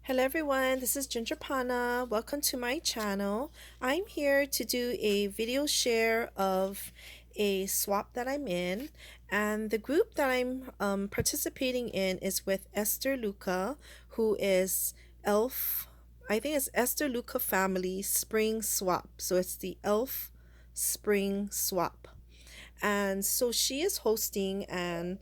Hello everyone, this is Ginger Pana. Welcome to my channel. I'm here to do a video share of a swap that I'm in, and the group that I'm participating in is with Esther Luca, who is Elf. I think it's Esther Luca Family Spring Swap. So it's the Elf Spring Swap. And so she is hosting, and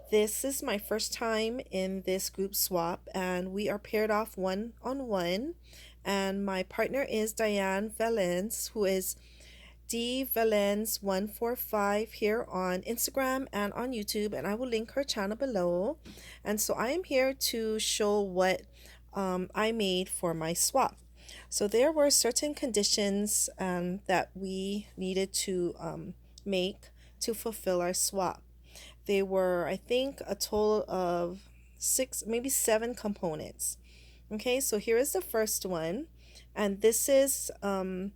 this is my first time in this group swap, and we are paired off one on one. And my partner is Diane Valence, who is D Valence 145 here on Instagram and on YouTube, and I will link her channel below. And so I am here to show what I made for my swap. So there were certain conditions that we needed to make to fulfill our swap. They were, I think, a total of six, maybe seven components. Okay, so here is the first one, and this is an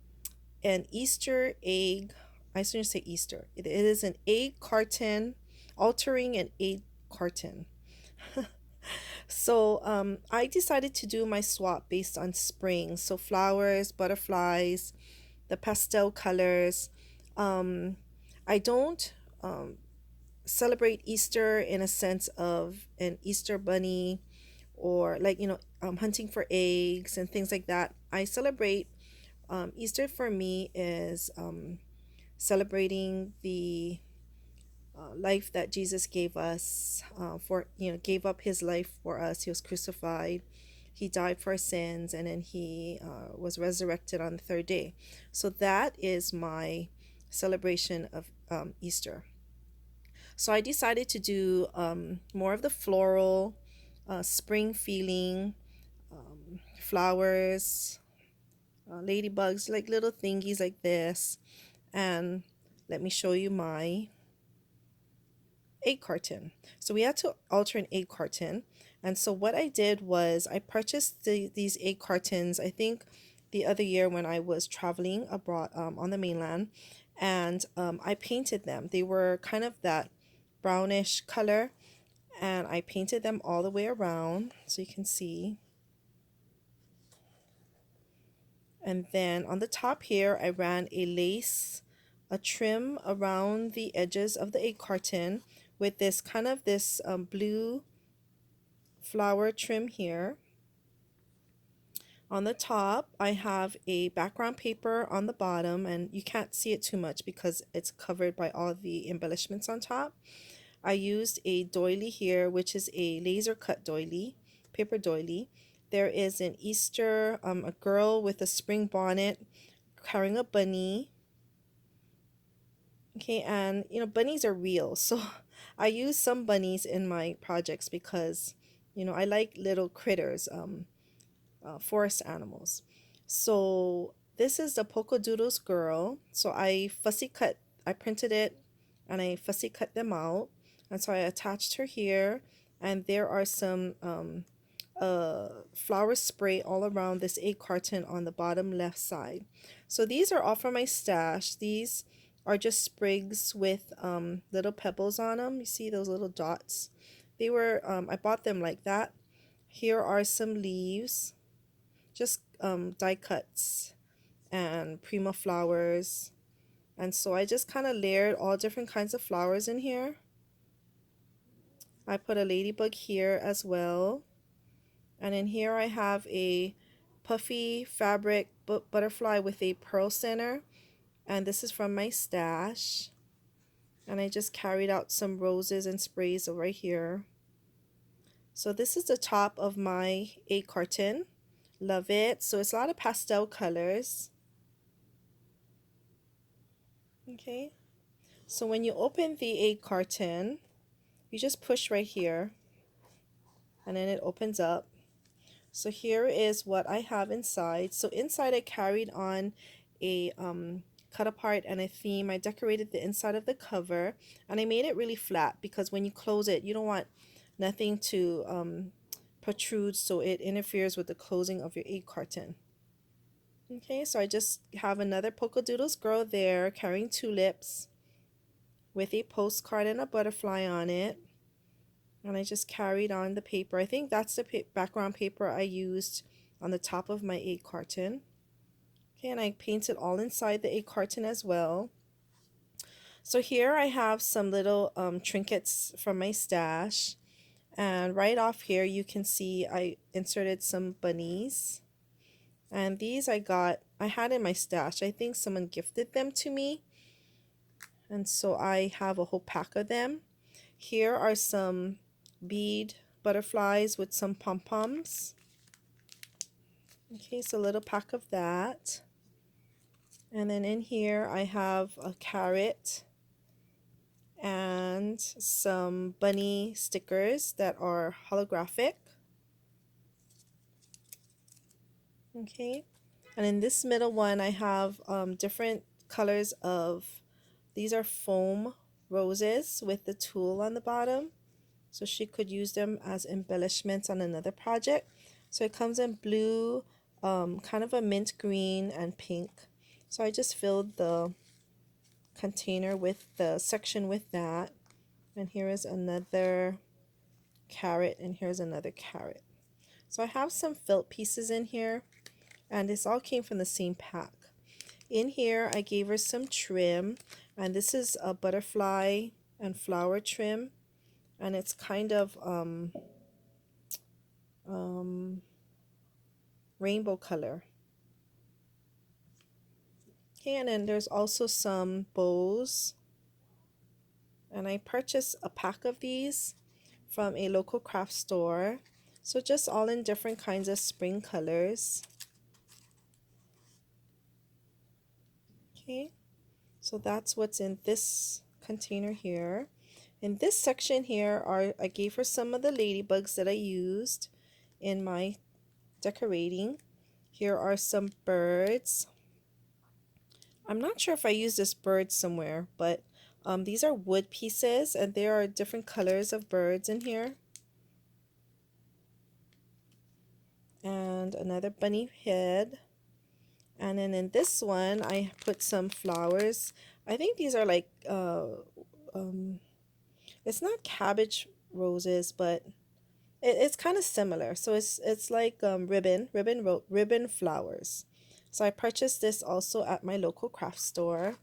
Easter egg. I shouldn't say Easter. It is an egg carton, altering an egg carton. So I decided to do my swap based on spring. So flowers, butterflies, the pastel colors. Um, I don't celebrate Easter in a sense of an Easter bunny or like, hunting for eggs and things like that. I celebrate Easter for me is celebrating the life that Jesus gave us gave up his life for us. He was crucified. He died for our sins, and then he was resurrected on the third day. So that is my celebration of Easter. So I decided to do more of the floral, spring feeling, flowers, ladybugs, like little thingies like this. And let me show you my egg carton. So we had to alter an egg carton. And so what I did was I purchased these egg cartons, I think the other year when I was traveling abroad on the mainland. And I painted them. They were kind of that brownish color, and I painted them all the way around so you can see. And then on the top here, I ran a trim around the edges of the egg carton with this kind of this blue flower trim here. On the top, I have a background paper on the bottom, and you can't see it too much because it's covered by all the embellishments on top. I used a doily here, which is a laser cut doily, paper doily. There is an Easter, a girl with a spring bonnet carrying a bunny. Okay, and bunnies are real, so I use some bunnies in my projects because, I like little critters, forest animals. So this is the Polka Doodles girl. So I printed it and I fussy cut them out. And so I attached her here. And there are some flower spray all around this egg carton on the bottom left side. So these are all from my stash. These are just sprigs with little pebbles on them. You see those little dots? They were, I bought them like that. Here are some leaves, just die cuts and prima flowers. And so I just kind of layered all different kinds of flowers in here. I put a ladybug here as well. And in here I have a puffy fabric butterfly with a pearl center. And this is from my stash. And I just carried out some roses and sprays right here. So this is the top of my egg carton. Love it. So it's a lot of pastel colors. Okay. So when you open the egg carton, you just push right here and then it opens up. So here is what I have inside. So inside I carried on a cut apart and a theme. I decorated the inside of the cover and I made it really flat because when you close it, you don't want nothing to protrude so it interferes with the closing of your egg carton. Okay, so I just have another Polka Doodles girl there carrying tulips with a postcard and a butterfly on it. And I just carried on the paper. I think that's the background paper I used on the top of my egg carton. Okay, and I painted all inside the egg carton as well. So here I have some little trinkets from my stash. And right off here you can see I inserted some bunnies. And these I had in my stash. I think someone gifted them to me. And so I have a whole pack of them. Here are some bead butterflies with some pom-poms. Okay, so a little pack of that. And then in here I have a carrot and some bunny stickers that are holographic. Okay, and in this middle one I have different colors of, these are foam roses with the tulle on the bottom. So she could use them as embellishments on another project. So it comes in blue, kind of a mint green, and pink. So I just filled the container with the section with that. And here is another carrot, and here's another carrot. So I have some felt pieces in here, and this all came from the same pack. In here I gave her some trim, and this is a butterfly and flower trim, and it's kind of rainbow color. Okay, and then there's also some bows, and I purchased a pack of these from a local craft store. So just all in different kinds of spring colors. Okay, so that's what's in this container here. In this section here I gave her some of the ladybugs that I used in my decorating. Here are some birds. I'm not sure if I used this bird somewhere, but these are wood pieces, and there are different colors of birds in here. And another bunny head. And then in this one, I put some flowers. I think these are like, it's not cabbage roses, but it's kind of similar. So it's like ribbon flowers. So I purchased this also at my local craft store.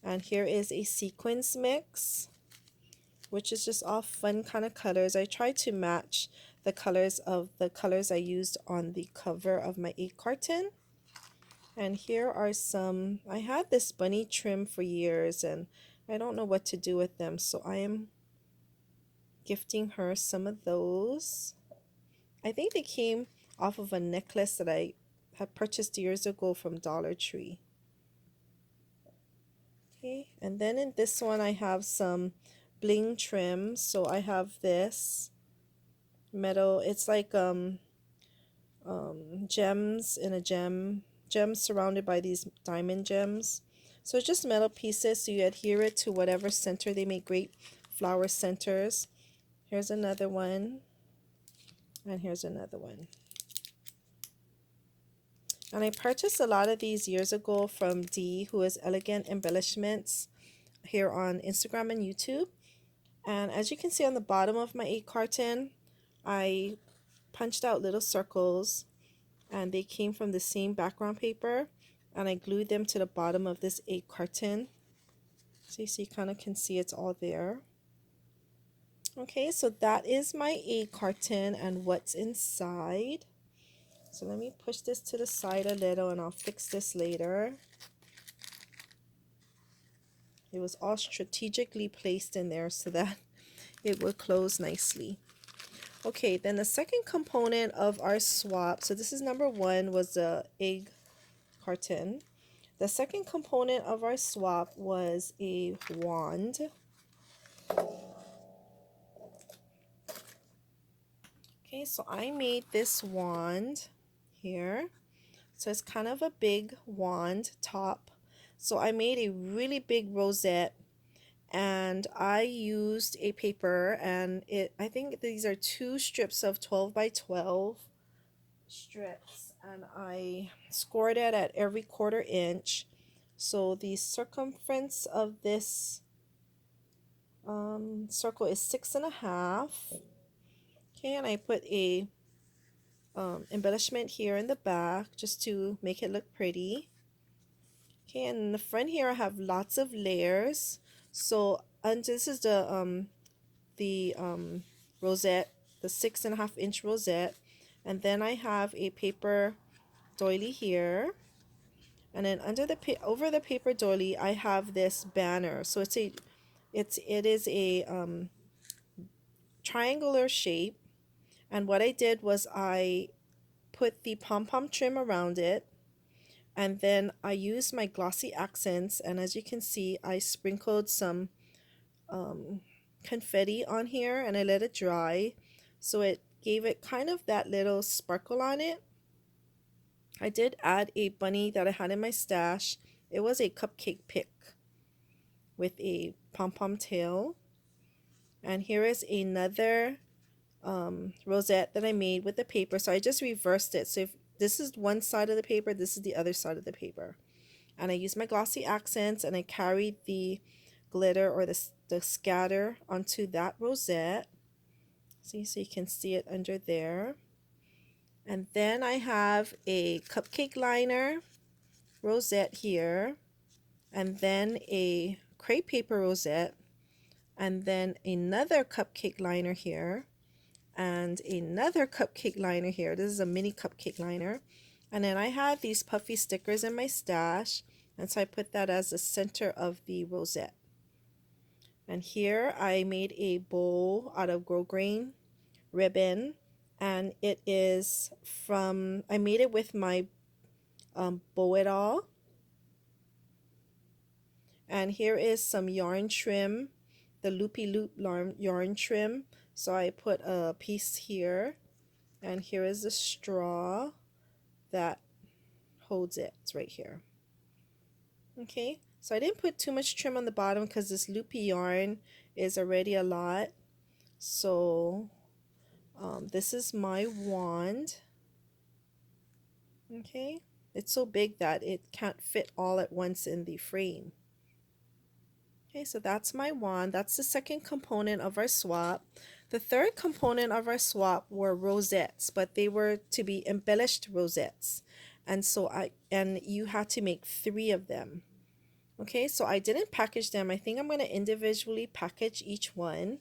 And here is a sequins mix, which is just all fun kind of colors. I tried to match the colors of the colors I used on the cover of my egg carton. And here are some, I had this bunny trim for years and I don't know what to do with them, so I am gifting her some of those. I think they came off of a necklace that I had purchased years ago from Dollar Tree. Okay, and then in this one I have some bling trim. So I have this metal, it's like gems in a gems surrounded by these diamond gems. So it's just metal pieces, so you adhere it to whatever center. They make great flower centers. Here's another one, and here's another one. And I purchased a lot of these years ago from Dee, who is Elegant Embellishments, here on Instagram and YouTube. And as you can see on the bottom of my egg carton, I punched out little circles, and they came from the same background paper, and I glued them to the bottom of this egg carton. So you kind of can see it's all there. Okay, so that is my egg carton and what's inside. So let me push this to the side a little and I'll fix this later. It was all strategically placed in there so that it would close nicely. Okay, then the second component of our swap, so this is number one, was the egg carton. The second component of our swap was a wand. Okay, so I made this wand here. So it's kind of a big wand top. So I made a really big rosette, and I used a paper, and I think these are 2 strips of 12 by 12 strips, and I scored it at every 1/4 inch. So the circumference of this Circle is 6.5. Okay, and I put a embellishment here in the back just to make it look pretty. Okay, and in the front here I have lots of layers. So, and this is the rosette, the 6.5 inch rosette, and then I have a paper doily here, and then under the over the paper doily I have this banner. So it is a triangular shape, and what I did was I put the pom-pom trim around it, and then I used my glossy accents, and as you can see I sprinkled some um, confetti on here and I let it dry, so it gave it kind of that little sparkle on it. I did add a bunny that I had in my stash. It was a cupcake pick with a pom-pom tail. And here is another rosette that I made with the paper. So I just reversed it. So if this is one side of the paper, this is the other side of the paper. And I used my glossy accents and I carried the glitter or the scatter onto that rosette. See, so you can see it under there. And then I have a cupcake liner rosette here, and then a crepe paper rosette, and then another cupcake liner here, and another cupcake liner here. This is a mini cupcake liner. And then I had these puffy stickers in my stash, and so I put that as the center of the rosette. And here I made a bowl out of grosgrain ribbon, and it is from, I made it with my Bow It All. And here is some yarn trim, the loopy loop yarn trim. So I put a piece here, and here is the straw that holds it. It's right here. Okay, so I didn't put too much trim on the bottom because this loopy yarn is already a lot. So this is my wand. Okay, it's so big that it can't fit all at once in the frame. Okay, so that's my wand. That's the second component of our swap. The third component of our swap were rosettes, but they were to be embellished rosettes. And you had to make 3 of them. Okay, so I didn't package them. I think I'm going to individually package each one.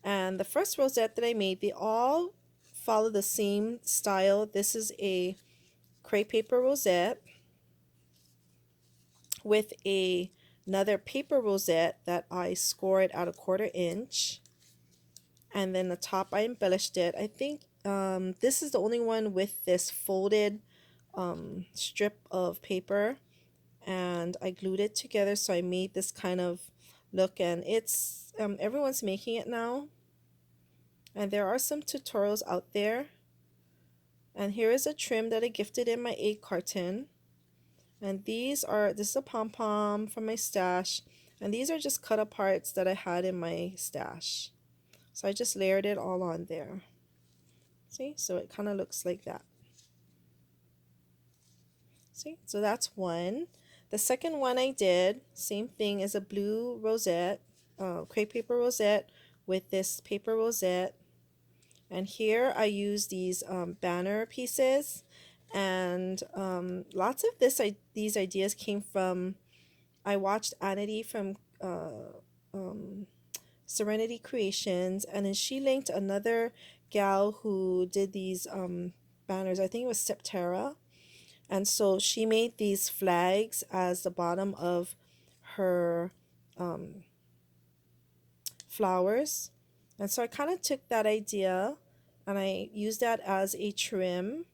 And the first rosette that I made, they all follow the same style. This is a crepe paper rosette with another paper rosette that I scored at 1/4 inch. And then the top I embellished it. I think this is the only one with this folded strip of paper, and I glued it together so I made this kind of look, and it's everyone's making it now, and there are some tutorials out there. And here is a trim that I gifted in my egg carton, and this is a pom-pom from my stash, and these are just cut aparts that I had in my stash. So I just layered it all on there. See, so it kind of looks like that. See, so that's one. The second one I did, same thing, is a blue rosette, crepe paper rosette with this paper rosette. And here I use these banner pieces, and lots of these ideas came from, I watched Anity from Serenity Creations, and then she linked another gal who did these banners. I think it was Septera. And so she made these flags as the bottom of her flowers. And so I kind of took that idea and I used that as a trim.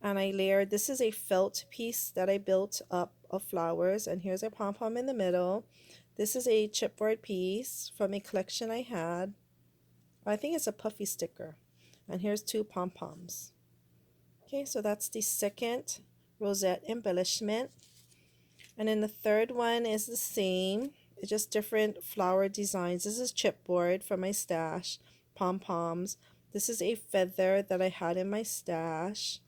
And I layered, this is a felt piece that I built up of flowers. And here's a pom-pom in the middle. This is a chipboard piece from a collection I had. I think it's a puffy sticker. And here's 2 pom-poms. Okay, so that's the second rosette embellishment. And then the third one is the same. It's just different flower designs. This is chipboard from my stash. Pom-poms. This is a feather that I had in my stash.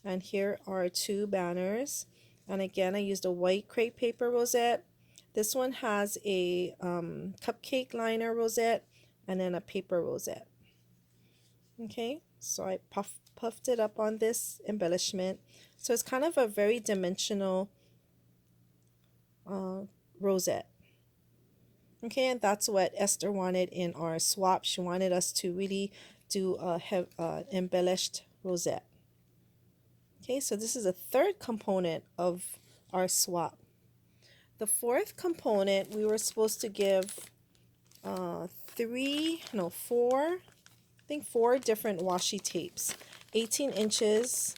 And here are 2 banners. And again, I used a white crepe paper rosette. This one has a cupcake liner rosette and then a paper rosette. Okay, so I puffed it up on this embellishment. So it's kind of a very dimensional uh, rosette. Okay, and that's what Esther wanted in our swap. She wanted us to really do a embellished rosette. Okay, so this is a third component of our swap. The fourth component, we were supposed to give four different washi tapes, 18 inches,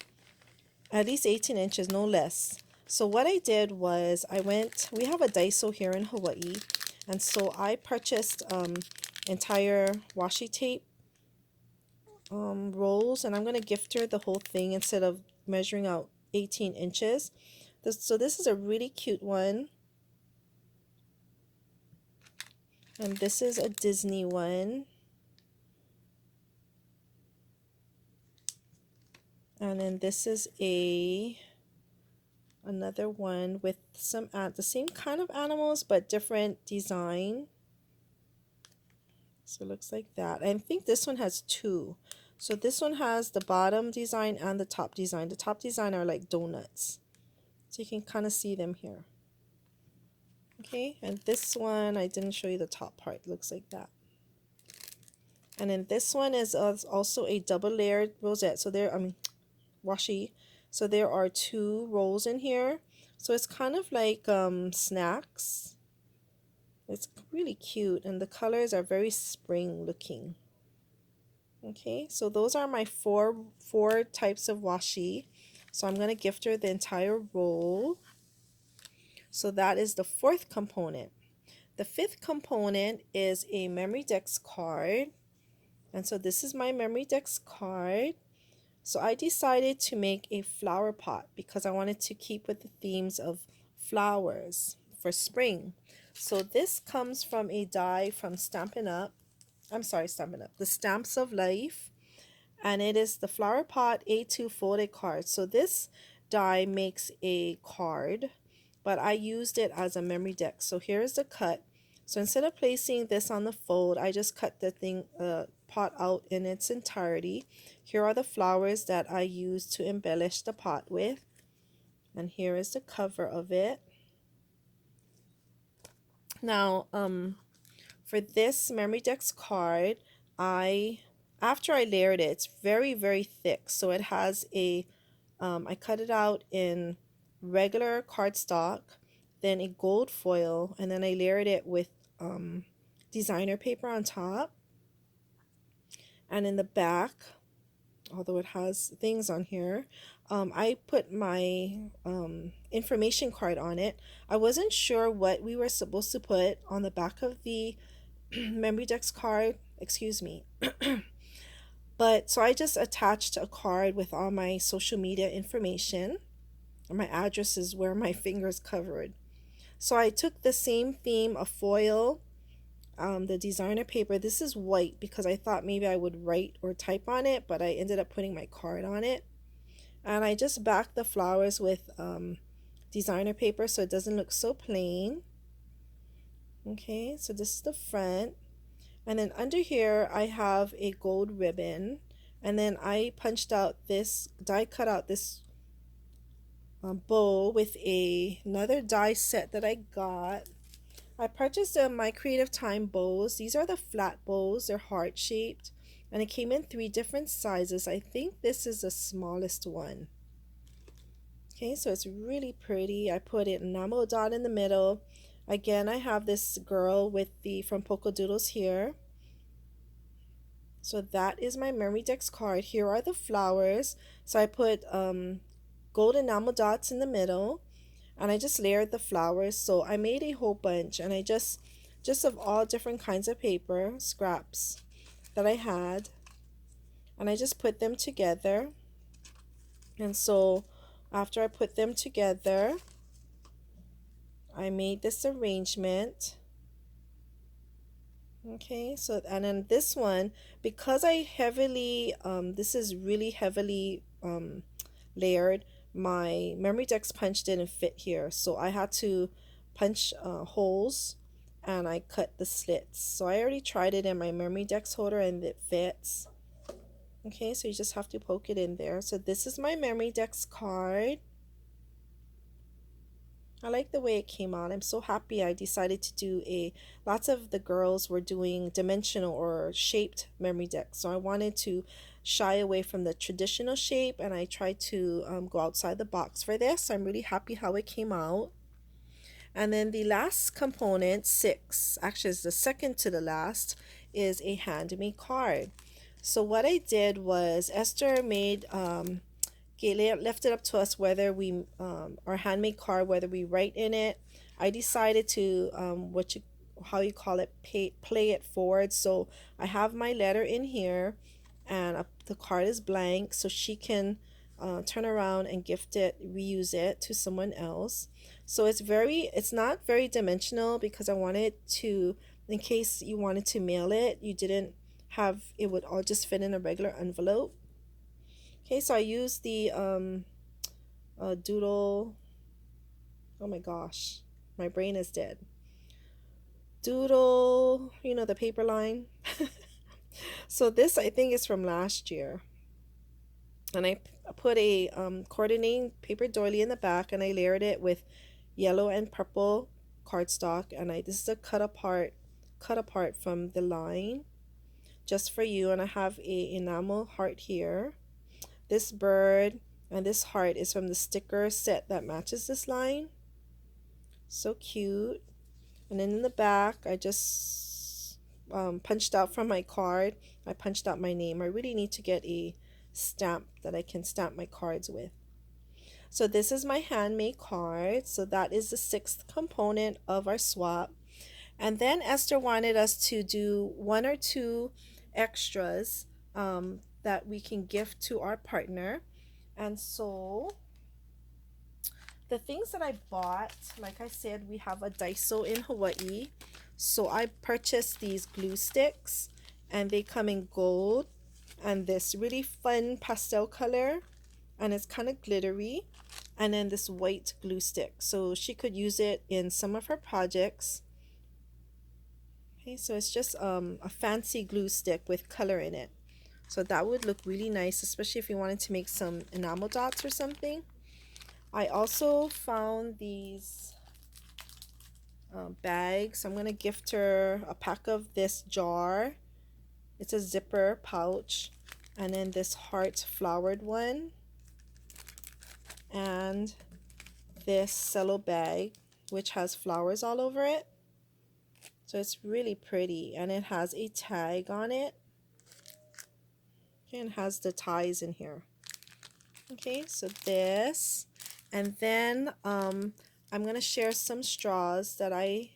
at least 18 inches, no less. So what I did was we have a Daiso here in Hawaii, and so I purchased entire washi tape rolls, and I'm going to gift her the whole thing instead of measuring out 18 inches. So this is a really cute one. And this is a Disney one. And then this is another one with some the same kind of animals but different design. So it looks like that. I think this one has two. So this one has the bottom design and the top design. The top design are like donuts. So you can kind of see them here. Okay, and this one, I didn't show you the top part. It looks like that. And then this one is also a double layered rosette. So washi. So there are two rolls in here. So it's kind of like snacks. It's really cute, and the colors are very spring looking. Okay, so those are my four types of washi. So I'm going to gift her the entire roll. So that is the fourth component. The fifth component is a memory dex card. And so this is my memory dex card. So I decided to make a flower pot because I wanted to keep with the themes of flowers for spring. So this comes from a die from Stampin' Up. Stampin' Up. The Stamps of Life. And it is the Flower Pot A2 folded card. So this die makes a card, but I used it as a memory deck. So here's the cut. So instead of placing this on the fold, I just cut the pot out in its entirety. Here are the flowers that I used to embellish the pot with. And here is the cover of it. Now, for this memory dex card, after I layered it, it's very, very thick. So it has I cut it out in regular cardstock, then a gold foil, and then I layered it with designer paper on top. And in the back, although it has things on here, I put my information card on it. I wasn't sure what we were supposed to put on the back of the memory dex card, excuse me. But so I just attached a card with all my social media information, and my addresses where my fingers covered. So I took the same theme of foil, the designer paper. This is white because I thought maybe I would write or type on it, but I ended up putting my card on it. And I just backed the flowers with designer paper so it doesn't look so plain. Okay, so this is the front. And then under here I have a gold ribbon. And then I punched out this, die cut out this bow with another die set that I got. I purchased My Creative Time bows. These are the flat bows. They're heart shaped. And it came in 3 different sizes. I think this is the smallest one. Okay, so it's really pretty. I put an enamel dot in the middle. Again, I have this girl with from Polka Doodles here. So that is my memory dex card. Here are the flowers. So I put gold enamel dots in the middle, and I just layered the flowers. So I made a whole bunch, and I just of all different kinds of paper scraps that I had, and I just put them together. And so after I put them together, I made this arrangement. Okay, so and then this one, because I heavily this is really heavily layered, my memory dex punch didn't fit here, so I had to punch holes and I cut the slits. So I already tried it in my memory dex holder and it fits. Okay, so you just have to poke it in there. So this is my memory dex card. I like the way it came out. I'm so happy I decided to do lots of the girls were doing dimensional or shaped memory decks. So I wanted to shy away from the traditional shape and I tried to go outside the box for this. I'm really happy how it came out. And then the last component, six, actually is the second to the last, is a handmade card. So what I did was Esther made left it up to us whether we our handmade card, whether we write in it. I decided to how you call it, play it forward. So I have my letter in here, and the card is blank, so she can turn around and gift it, reuse it to someone else. So it's not very dimensional because I wanted to, in case you wanted to mail it, you didn't have it would all just fit in a regular envelope. Okay, so I used the doodle. Oh my gosh, my brain is dead. Doodle, the paper line. So this I think is from last year. And I put a coordinating paper doily in the back and I layered it with yellow and purple cardstock. And this is a cut apart from the line just for you. And I have a enamel heart here. This bird and this heart is from the sticker set that matches this line. So cute. And then in the back, I just punched out from my card. I punched out my name. I really need to get a stamp that I can stamp my cards with. So this is my handmade card. So that is the sixth component of our swap. And then Esther wanted us to do one or two extras that we can gift to our partner. And so the things that I bought, like I said, we have a Daiso in Hawaii. So I purchased these glue sticks and they come in gold and this really fun pastel color and it's kind of glittery, and then this white glue stick. So she could use it in some of her projects. Okay, so it's just a fancy glue stick with color in it. So that would look really nice, especially if you wanted to make some enamel dots or something. I also found these bags. I'm going to gift her a pack of this jar. It's a zipper pouch. And then this heart flowered one. And this cello bag, which has flowers all over it. So it's really pretty. And it has a tag on it. And has the ties in here. Okay, so this. And then I'm going to share some straws that I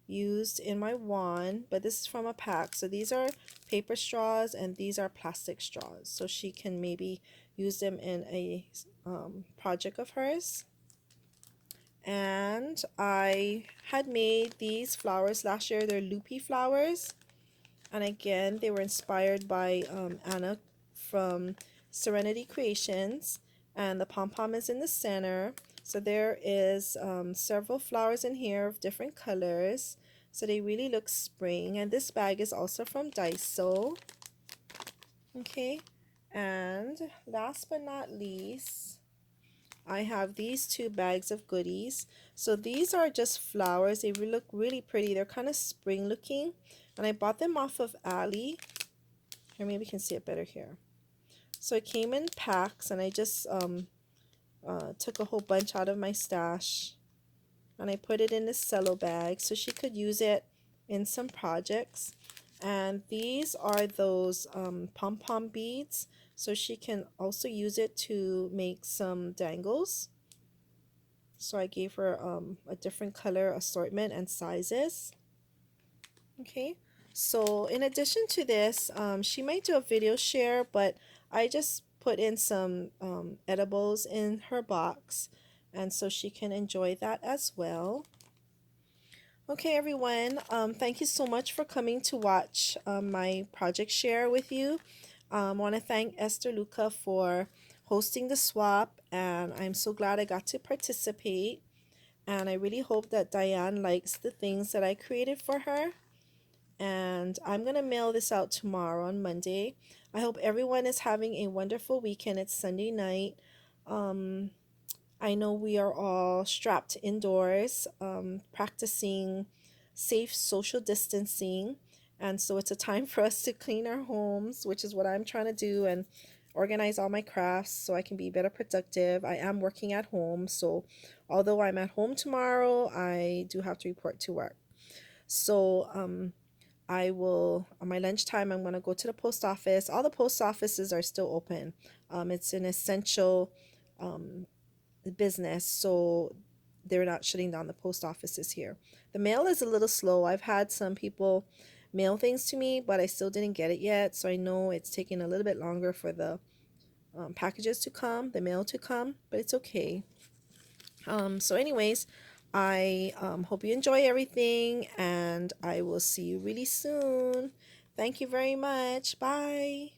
used in my wand, but this is from a pack. So these are paper straws and these are plastic straws. So she can maybe use them in a project of hers. And I had made these flowers last year. They're loopy flowers. And again, they were inspired by Anna from Serenity Creations. And the pom-pom is in the center. So there is several flowers in here of different colors. So they really look spring. And this bag is also from Daiso. Okay. And last but not least, I have these two bags of goodies. So these are just flowers. They look really pretty. They're kind of spring looking. And I bought them off of Ali. Here, maybe you can see it better here. So it came in packs and I just took a whole bunch out of my stash and I put it in this cello bag so she could use it in some projects. And these are those pom-pom beads, so she can also use it to make some dangles. So I gave her a different color assortment and sizes. Okay, so in addition to this, she might do a video share, but I just put in some edibles in her box, and so she can enjoy that as well. Okay, everyone, thank you so much for coming to watch my project share with you. I want to thank Esther Luca for hosting the swap, and I'm so glad I got to participate. And I really hope that Diane likes the things that I created for her. And I'm going to mail this out tomorrow on Monday. I hope everyone is having a wonderful weekend. It's Sunday night. Um, I know we are all strapped indoors, practicing safe social distancing. And so it's a time for us to clean our homes, which is what I'm trying to do, and organize all my crafts so I can be better productive. I am working at home. So although I'm at home tomorrow, I do have to report to work. So, I will, on my lunchtime, I'm going to go to the post office. All the post offices are still open. It's an essential um, business, so they're not shutting down the post offices here. The mail is a little slow. I've had some people mail things to me, but I still didn't get it yet. So I know it's taking a little bit longer for the packages to come, the mail to come, but it's okay. So, anyways, I hope you enjoy everything, and I will see you really soon. Thank you very much. Bye.